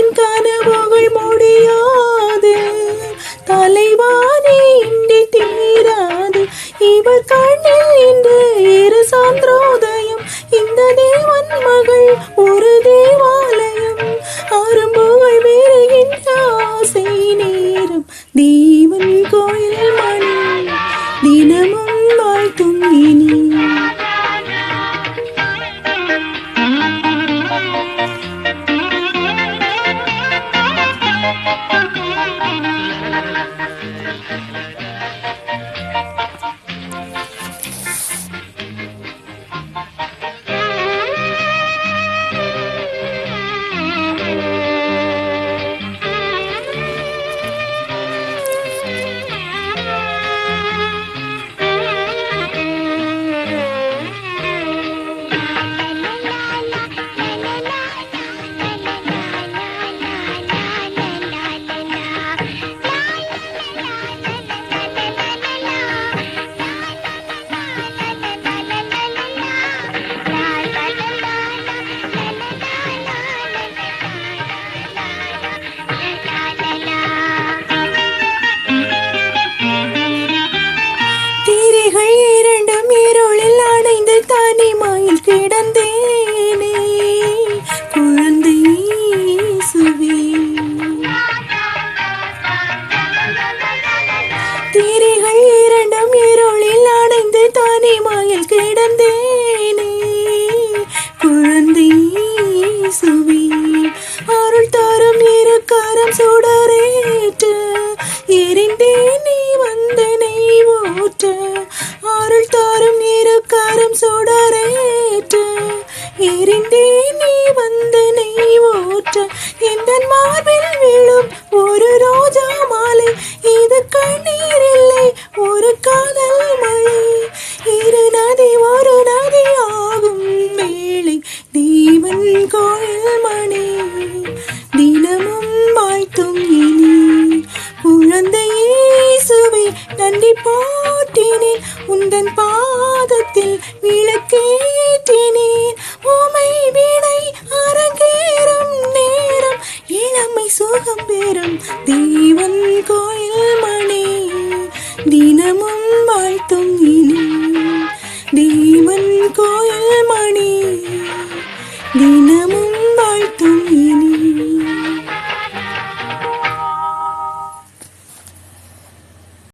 என் கனவுகள் முடியாது, தலைவானே இன்றி தீராது. இவர் கண்ணில் இன்று இரு சாந்திரோதயம், இந்த தேவன் மகள் ஒரு தேவாலயம். அரும்புகள் வேறுகின்ற ஆசை நேரம், தேவன் கோயில் மணி தினமும் வாழ்த்தும் இனி. இரண்டும் இருளில் அடைந்து தனிமையில் கிடந்தேனே, குழந்தை இயேசுவே. திரைகள் இரண்டும் இருளில் அடைந்து தனிமையில் கிடந்தேனே, குழந்தை இயேசுவே. அருள் தரும் இரு கரம் சுடரேற்று எரிந்தேன் நீ வந்து நெய் ஊற்ற. அருள் தரும் இரு கரம் சுடரேற்று எரிந்தேன் நீ வந்து நெய் ஊற்ற. இந்த மார்பில் விழும் ஒரு ரோஜா மாலை, இது கண்ணீர் இல்லை ஒரு காதல் மழை. இரு நதி ஒரு நதி ஆகும் வேளை, தேவன் கோயில் மணி தினமும் வாழ்த்தும் இனி. குழந்தை இயேசுவே நன்றி போற்றினேன், உந்தன் பாதத்தில் விளக்கேற்றினேன். உமை விடை அரங்கேறும் நேரம், இளமை சுகம் பெறும் தேவன் கோயில் மணி தினமும் வாழ்த்தும் இனி. தேவன் கோயில் மணி தின